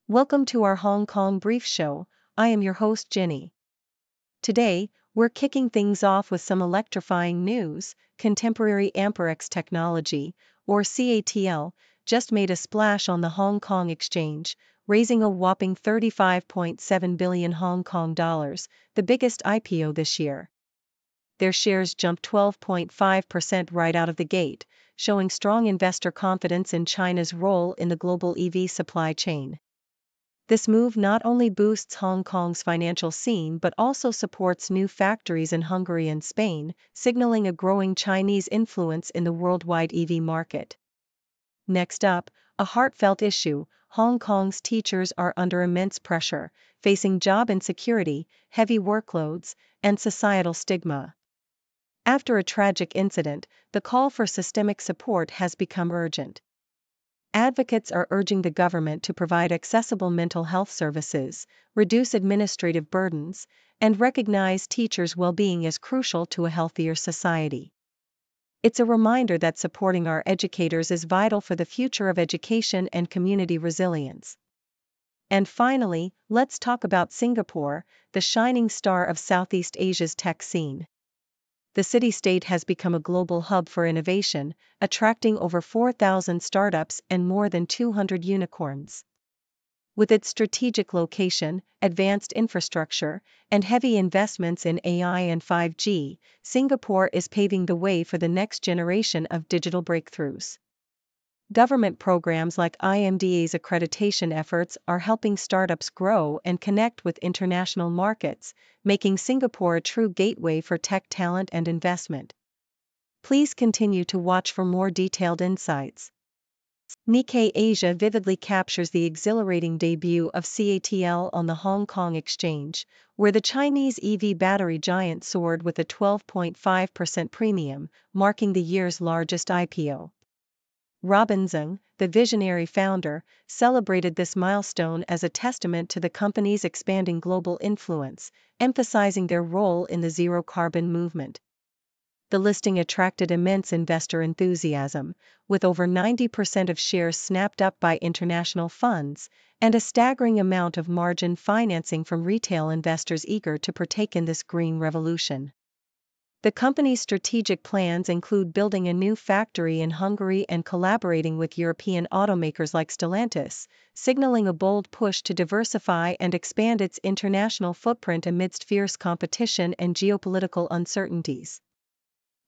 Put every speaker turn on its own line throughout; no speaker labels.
Welcome to our Hong Kong Brief Show. I am your host Ginny. Today, we're kicking things off with some electrifying news. Contemporary Amperex Technology, or CATL, just made a splash on the Hong Kong exchange, raising a whopping 35.7 billion Hong Kong dollars, the biggest IPO this year. Their shares jumped 12.5% right out of the gate, showing strong investor confidence in China's role in the global EV supply chain. This move not only boosts Hong Kong's financial scene but also supports new factories in Hungary and Spain, signaling a growing Chinese influence in the worldwide EV market. Next up, a heartfelt issue. Hong Kong's teachers are under immense pressure, facing job insecurity, heavy workloads, and societal stigma. After a tragic incident, the call for systemic support has become urgent. Advocates are urging the government to provide accessible mental health services, reduce administrative burdens, and recognize teachers' well-being as crucial to a healthier society. It's a reminder that supporting our educators is vital for the future of education and community resilience. And finally, let's talk about Singapore, the shining star of Southeast Asia's tech scene. The city-state has become a global hub for innovation, attracting over 4,000 startups and more than 200 unicorns. With its strategic location, advanced infrastructure, and heavy investments in AI and 5G, Singapore is paving the way for the next generation of digital breakthroughs. Government programs like IMDA's accreditation efforts are helping startups grow and connect with international markets, making Singapore a true gateway for tech talent and investment. Please continue to watch for more detailed insights. Nikkei Asia vividly captures the exhilarating debut of CATL on the Hong Kong exchange, where the Chinese EV battery giant soared with a 12.5% premium, marking the year's largest IPO. Robin Zeng, the visionary founder, celebrated this milestone as a testament to the company's expanding global influence, emphasizing their role in the zero-carbon movement. The listing attracted immense investor enthusiasm, with over 90% of shares snapped up by international funds, and a staggering amount of margin financing from retail investors eager to partake in this green revolution. The company's strategic plans include building a new factory in Hungary and collaborating with European automakers like Stellantis, signaling a bold push to diversify and expand its international footprint amidst fierce competition and geopolitical uncertainties.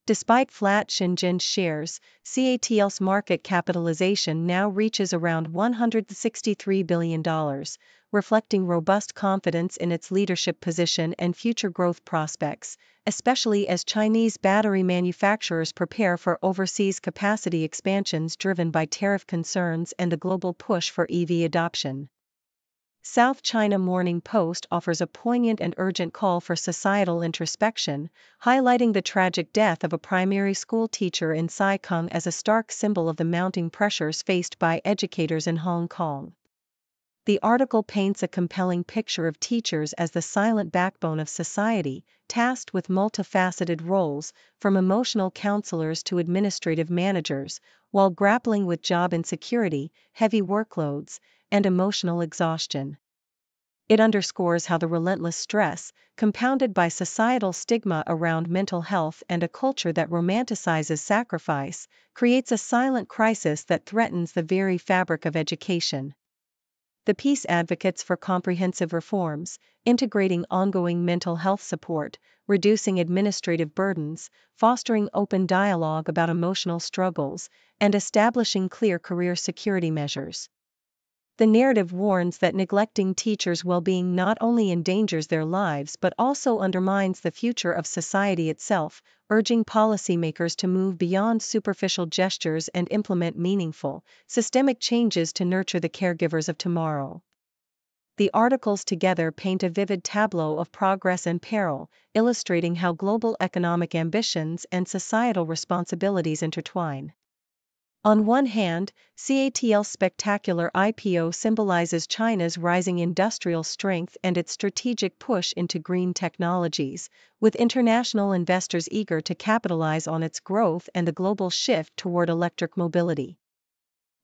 Despite flat Shenzhen shares, CATL's market capitalization now reaches around $163 billion, reflecting robust confidence in its leadership position and future growth prospects, especially as Chinese battery manufacturers prepare for overseas capacity expansions driven by tariff concerns and the global push for EV adoption. South China Morning Post offers a poignant and urgent call for societal introspection, highlighting the tragic death of a primary school teacher in Sai Kung as a stark symbol of the mounting pressures faced by educators in Hong Kong. The article paints a compelling picture of teachers as the silent backbone of society, tasked with multifaceted roles, from emotional counselors to administrative managers, while grappling with job insecurity, heavy workloads, and emotional exhaustion. It underscores how the relentless stress, compounded by societal stigma around mental health and a culture that romanticizes sacrifice, creates a silent crisis that threatens the very fabric of education. The piece advocates for comprehensive reforms, integrating ongoing mental health support, reducing administrative burdens, fostering open dialogue about emotional struggles, and establishing clear career security measures. The narrative warns that neglecting teachers' well-being not only endangers their lives but also undermines the future of society itself, urging policymakers to move beyond superficial gestures and implement meaningful, systemic changes to nurture the caregivers of tomorrow. The articles together paint a vivid tableau of progress and peril, illustrating how global economic ambitions and societal responsibilities intertwine. On one hand, CATL's spectacular IPO symbolizes China's rising industrial strength and its strategic push into green technologies, with international investors eager to capitalize on its growth and the global shift toward electric mobility.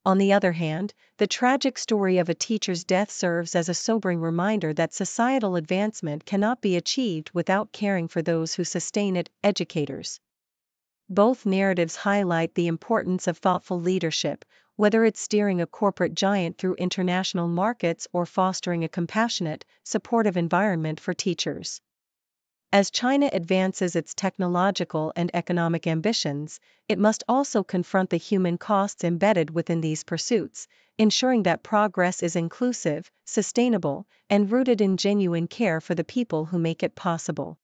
On the other hand, the tragic story of a teacher's death serves as a sobering reminder that societal advancement cannot be achieved without caring for those who sustain it, educators. Both narratives highlight the importance of thoughtful leadership, whether it's steering a corporate giant through international markets or fostering a compassionate, supportive environment for teachers. As China advances its technological and economic ambitions, it must also confront the human costs embedded within these pursuits, ensuring that progress is inclusive, sustainable, and rooted in genuine care for the people who make it possible.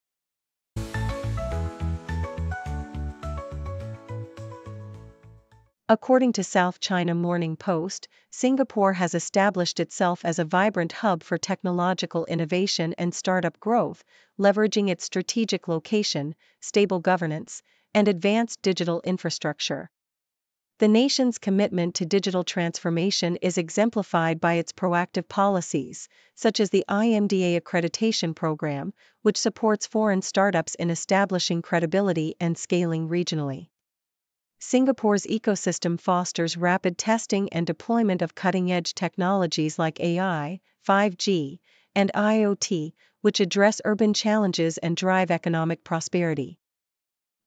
According to South China Morning Post, Singapore has established itself as a vibrant hub for technological innovation and startup growth, leveraging its strategic location, stable governance, and advanced digital infrastructure. The nation's commitment to digital transformation is exemplified by its proactive policies, such as the IMDA accreditation program, which supports foreign startups in establishing credibility and scaling regionally. Singapore's ecosystem fosters rapid testing and deployment of cutting-edge technologies like AI, 5G, and IoT, which address urban challenges and drive economic prosperity.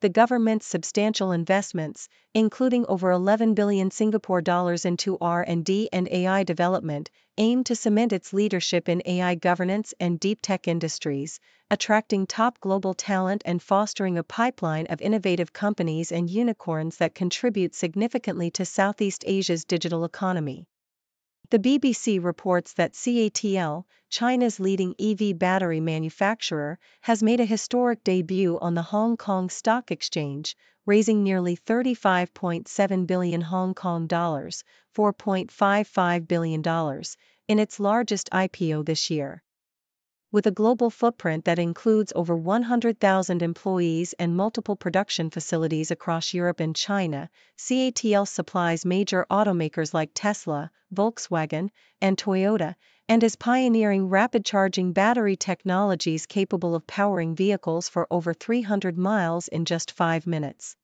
The government's substantial investments, including over 11 billion Singapore dollars into R&D and AI development, aim to cement its leadership in AI governance and deep tech industries, attracting top global talent and fostering a pipeline of innovative companies and unicorns that contribute significantly to Southeast Asia's digital economy. The BBC reports that CATL, China's leading EV battery manufacturer, has made a historic debut on the Hong Kong Stock Exchange, raising nearly 35.7 billion Hong Kong dollars, $4.55 billion, in its largest IPO this year. With a global footprint that includes over 100,000 employees and multiple production facilities across Europe and China, CATL supplies major automakers like Tesla, Volkswagen, and Toyota, and is pioneering rapid-charging battery technologies capable of powering vehicles for over 300 miles in just 5 minutes.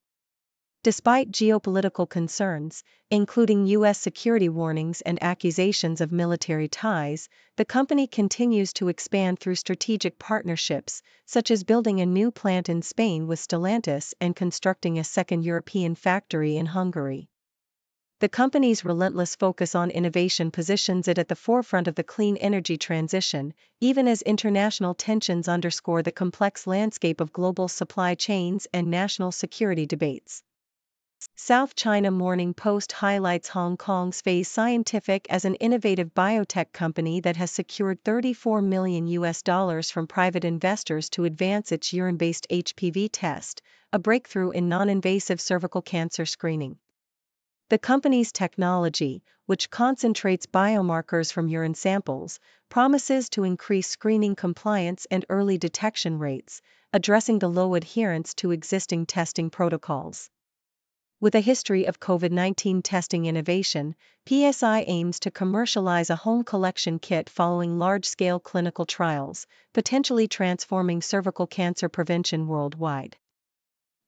Despite geopolitical concerns, including U.S. security warnings and accusations of military ties, the company continues to expand through strategic partnerships, such as building a new plant in Spain with Stellantis and constructing a second European factory in Hungary. The company's relentless focus on innovation positions it at the forefront of the clean energy transition, even as international tensions underscore the complex landscape of global supply chains and national security debates. South China Morning Post highlights Hong Kong's Phase Scientific as an innovative biotech company that has secured $34 million from private investors to advance its urine-based HPV test, a breakthrough in non-invasive cervical cancer screening. The company's technology, which concentrates biomarkers from urine samples, promises to increase screening compliance and early detection rates, addressing the low adherence to existing testing protocols. With a history of COVID-19 testing innovation, PSI aims to commercialize a home collection kit following large-scale clinical trials, potentially transforming cervical cancer prevention worldwide.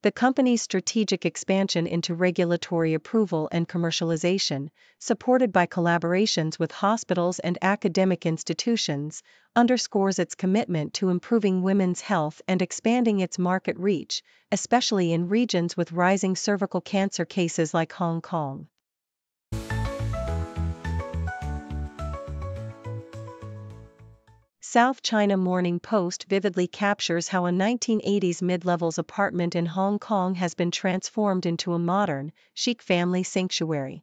The company's strategic expansion into regulatory approval and commercialization, supported by collaborations with hospitals and academic institutions, underscores its commitment to improving women's health and expanding its market reach, especially in regions with rising cervical cancer cases like Hong Kong. South China Morning Post vividly captures how a 1980s mid-levels apartment in Hong Kong has been transformed into a modern, chic family sanctuary.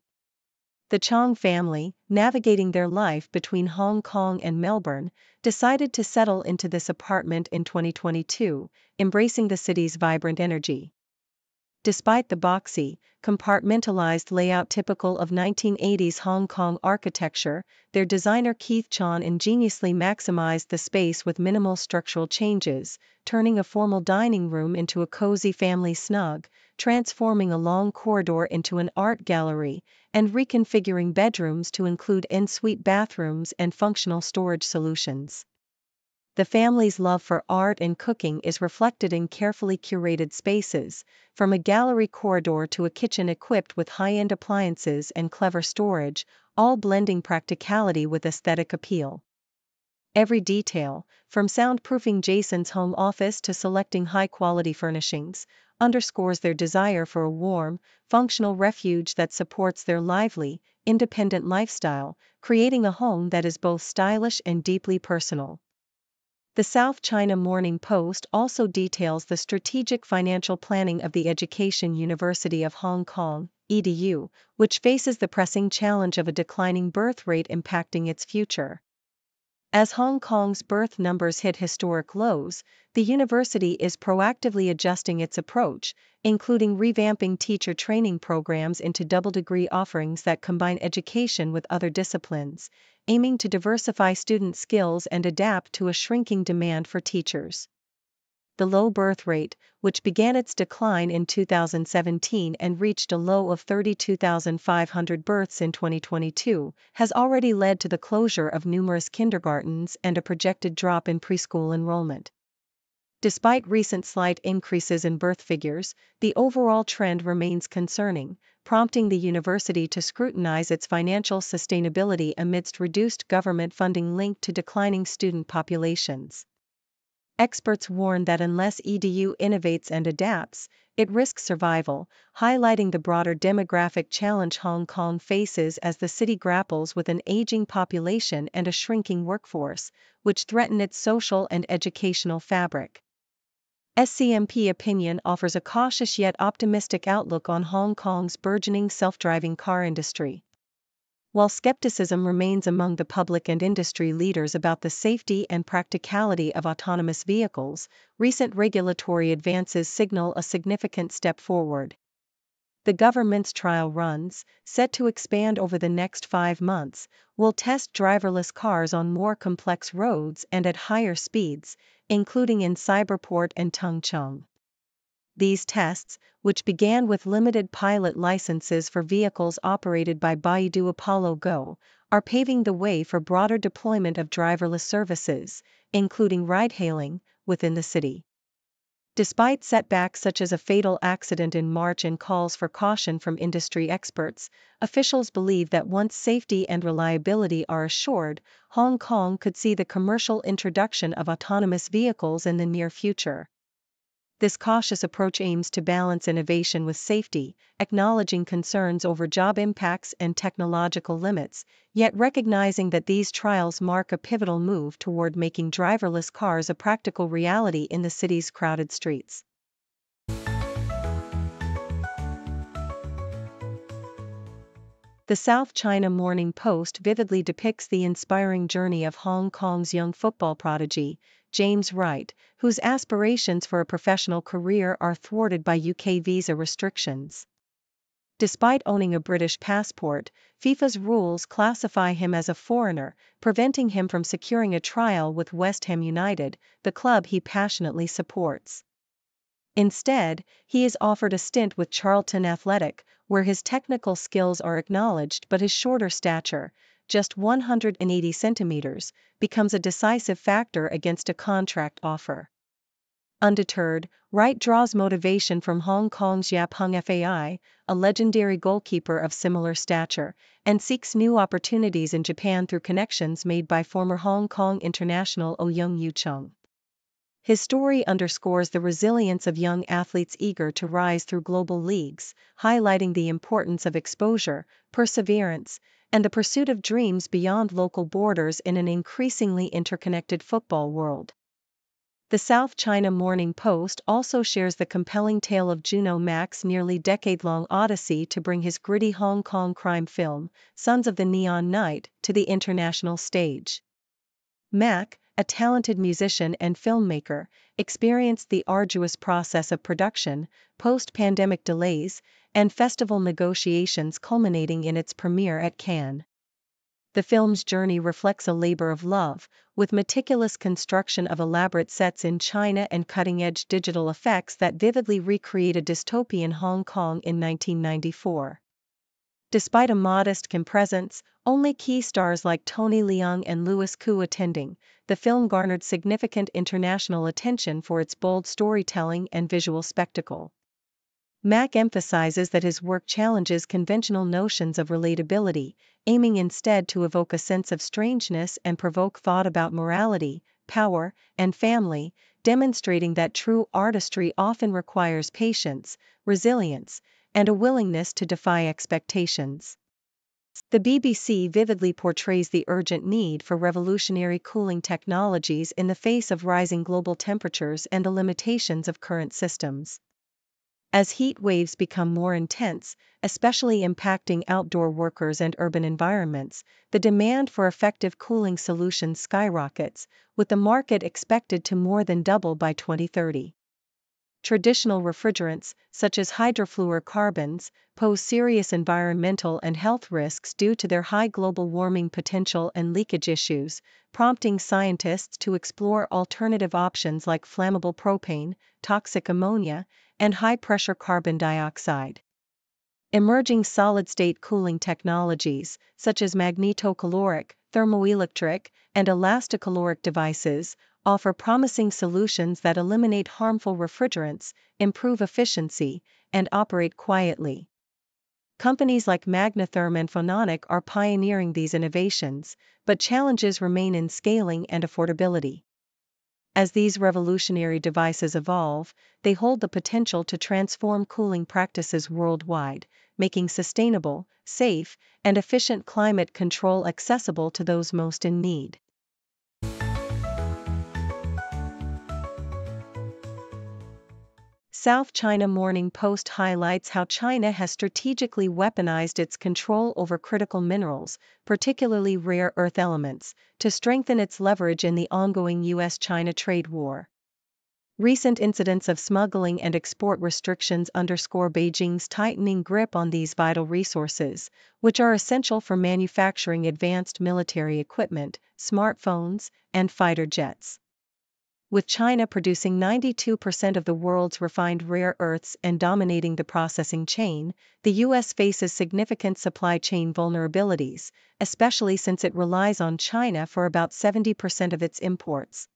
The Chong family, navigating their life between Hong Kong and Melbourne, decided to settle into this apartment in 2022, embracing the city's vibrant energy. Despite the boxy, compartmentalized layout typical of 1980s Hong Kong architecture, their designer Keith Chan ingeniously maximized the space with minimal structural changes, turning a formal dining room into a cozy family snug, transforming a long corridor into an art gallery, and reconfiguring bedrooms to include en-suite bathrooms and functional storage solutions. The family's love for art and cooking is reflected in carefully curated spaces, from a gallery corridor to a kitchen equipped with high-end appliances and clever storage, all blending practicality with aesthetic appeal. Every detail, from soundproofing Jason's home office to selecting high-quality furnishings, underscores their desire for a warm, functional refuge that supports their lively, independent lifestyle, creating a home that is both stylish and deeply personal. The South China Morning Post also details the strategic financial planning of the Education University of Hong Kong, EDU, which faces the pressing challenge of a declining birth rate impacting its future. As Hong Kong's birth numbers hit historic lows, the university is proactively adjusting its approach, including revamping teacher training programs into double-degree offerings that combine education with other disciplines, aiming to diversify student skills and adapt to a shrinking demand for teachers. The low birth rate, which began its decline in 2017 and reached a low of 32,500 births in 2022, has already led to the closure of numerous kindergartens and a projected drop in preschool enrollment. Despite recent slight increases in birth figures, the overall trend remains concerning, prompting the university to scrutinize its financial sustainability amidst reduced government funding linked to declining student populations. Experts warn that unless EDU innovates and adapts, it risks survival, highlighting the broader demographic challenge Hong Kong faces as the city grapples with an aging population and a shrinking workforce, which threaten its social and educational fabric. SCMP Opinion offers a cautious yet optimistic outlook on Hong Kong's burgeoning self-driving car industry. While skepticism remains among the public and industry leaders about the safety and practicality of autonomous vehicles, recent regulatory advances signal a significant step forward. The government's trial runs, set to expand over the next 5 months, will test driverless cars on more complex roads and at higher speeds, including in Cyberport and Tung Chung. These tests, which began with limited pilot licenses for vehicles operated by Baidu Apollo Go, are paving the way for broader deployment of driverless services, including ride-hailing, within the city. Despite setbacks such as a fatal accident in March and calls for caution from industry experts, officials believe that once safety and reliability are assured, Hong Kong could see the commercial introduction of autonomous vehicles in the near future. This cautious approach aims to balance innovation with safety, acknowledging concerns over job impacts and technological limits, yet recognizing that these trials mark a pivotal move toward making driverless cars a practical reality in the city's crowded streets. The South China Morning Post vividly depicts the inspiring journey of Hong Kong's young football prodigy, James Wright, whose aspirations for a professional career are thwarted by UK visa restrictions. Despite owning a British passport, FIFA's rules classify him as a foreigner, preventing him from securing a trial with West Ham United, the club he passionately supports. Instead, he is offered a stint with Charlton Athletic, where his technical skills are acknowledged but his shorter stature, just 180 centimeters, becomes a decisive factor against a contract offer. Undeterred, Wright draws motivation from Hong Kong's Yap Hung Fai, a legendary goalkeeper of similar stature, and seeks new opportunities in Japan through connections made by former Hong Kong international Oh Young-Yu Chung. His story underscores the resilience of young athletes eager to rise through global leagues, highlighting the importance of exposure, perseverance, and the pursuit of dreams beyond local borders in an increasingly interconnected football world. The South China Morning Post also shares the compelling tale of Juno Mac's nearly decade-long odyssey to bring his gritty Hong Kong crime film, Sons of the Neon Night, to the international stage. Mac, a talented musician and filmmaker, experienced the arduous process of production, post-pandemic delays, and festival negotiations culminating in its premiere at Cannes. The film's journey reflects a labor of love, with meticulous construction of elaborate sets in China and cutting-edge digital effects that vividly recreate a dystopian Hong Kong in 1994. Despite a modest presence, only key stars like Tony Leung and Louis Koo attending, the film garnered significant international attention for its bold storytelling and visual spectacle. Mack emphasizes that his work challenges conventional notions of relatability, aiming instead to evoke a sense of strangeness and provoke thought about morality, power, and family, demonstrating that true artistry often requires patience, resilience, and a willingness to defy expectations. The BBC vividly portrays the urgent need for revolutionary cooling technologies in the face of rising global temperatures and the limitations of current systems. As heat waves become more intense, especially impacting outdoor workers and urban environments, the demand for effective cooling solutions skyrockets, with the market expected to more than double by 2030. Traditional refrigerants, such as hydrofluorocarbons, pose serious environmental and health risks due to their high global warming potential and leakage issues, prompting scientists to explore alternative options like flammable propane, toxic ammonia, and high-pressure carbon dioxide. Emerging solid-state cooling technologies, such as magnetocaloric, thermoelectric, and elasticaloric devices, offer promising solutions that eliminate harmful refrigerants, improve efficiency, and operate quietly. Companies like Magnatherm and Phononic are pioneering these innovations, but challenges remain in scaling and affordability. As these revolutionary devices evolve, they hold the potential to transform cooling practices worldwide, making sustainable, safe, and efficient climate control accessible to those most in need. South China Morning Post highlights how China has strategically weaponized its control over critical minerals, particularly rare earth elements, to strengthen its leverage in the ongoing US-China trade war. Recent incidents of smuggling and export restrictions underscore Beijing's tightening grip on these vital resources, which are essential for manufacturing advanced military equipment, smartphones, and fighter jets. With China producing 92% of the world's refined rare earths and dominating the processing chain, the U.S. faces significant supply chain vulnerabilities, especially since it relies on China for about 70% of its imports.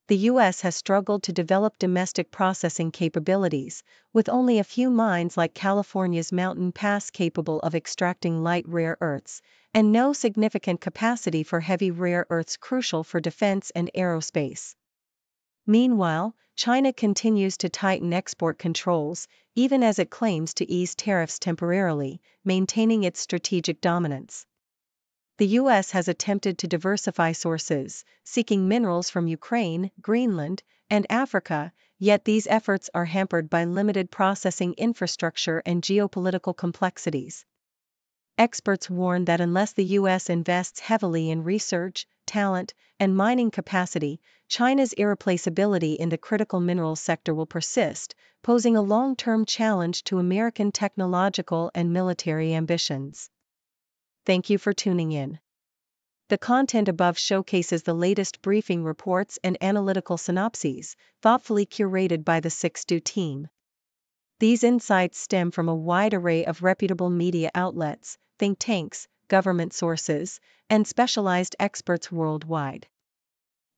The U.S. has struggled to develop domestic processing capabilities, with only a few mines like California's Mountain Pass capable of extracting light rare earths, and no significant capacity for heavy rare earths crucial for defense and aerospace. Meanwhile, China continues to tighten export controls, even as it claims to ease tariffs temporarily, maintaining its strategic dominance. The U.S. has attempted to diversify sources, seeking minerals from Ukraine, Greenland, and Africa, yet these efforts are hampered by limited processing infrastructure and geopolitical complexities. Experts warn that unless the U.S. invests heavily in research, talent, and mining capacity, China's irreplaceability in the critical minerals sector will persist, posing a long-term challenge to American technological and military ambitions. Thank you for tuning in. The content above showcases the latest briefing reports and analytical synopses, thoughtfully curated by the 6Do team. These insights stem from a wide array of reputable media outlets, think tanks, government sources, and specialized experts worldwide.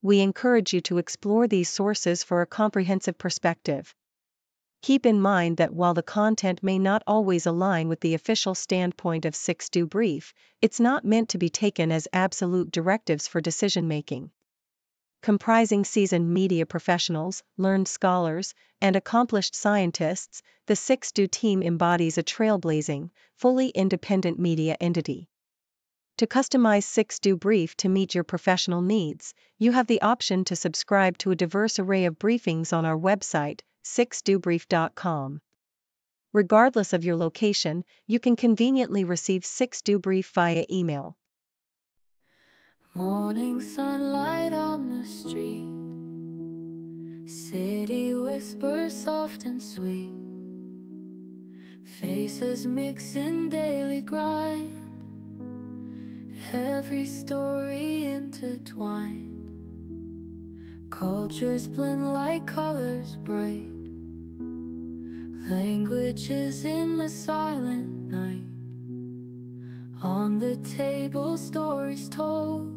We encourage you to explore these sources for a comprehensive perspective. Keep in mind that while the content may not always align with the official standpoint of 6Do Brief, it's not meant to be taken as absolute directives for decision-making. Comprising seasoned media professionals, learned scholars, and accomplished scientists, the 6Do team embodies a trailblazing, fully independent media entity. To customize 6Do Brief to meet your professional needs, you have the option to subscribe to a diverse array of briefings on our website, 6dobrief.com. Regardless of your location, you can conveniently receive 6Do Brief via email.
Morning sunlight on the street, city whispers soft and sweet, faces mix in daily grind, every story intertwined, cultures blend like colors bright, languages in the silent night, On the table, stories told,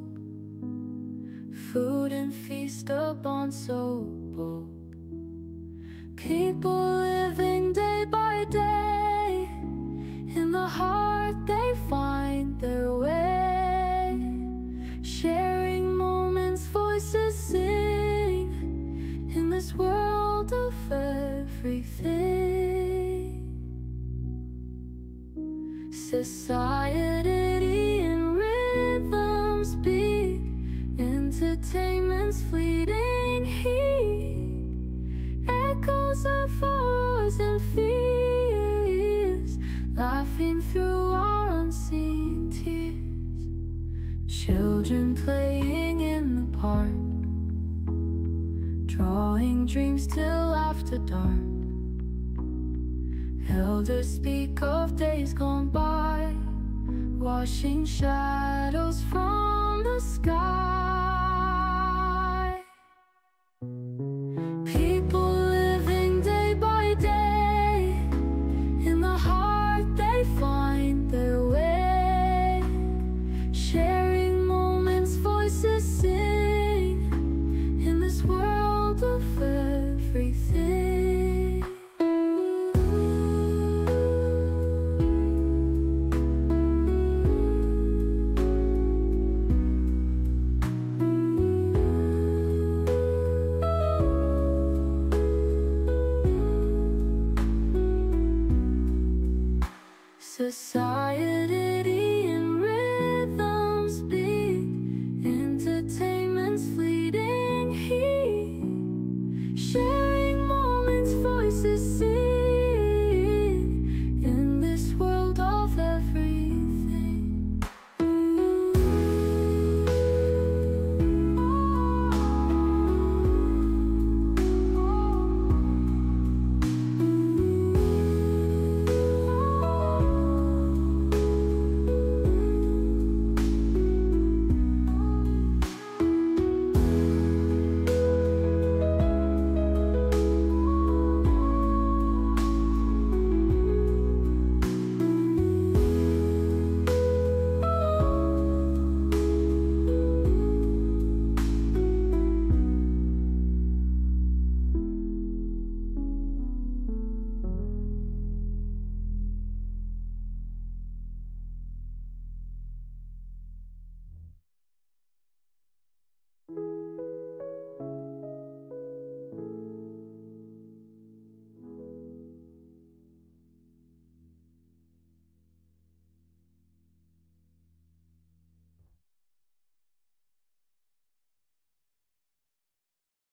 food and feast upon so bold. People living day by day, in the heart they find their way. Sharing moments, voices sing, in this world of everything. Society and rhythms beat, entertainment's fleeting heat, echoes of wars and fears, laughing through our unseen tears. Children playing in the park, drawing dreams till after dark. Elders speak of days gone by, washing shadows from the sky.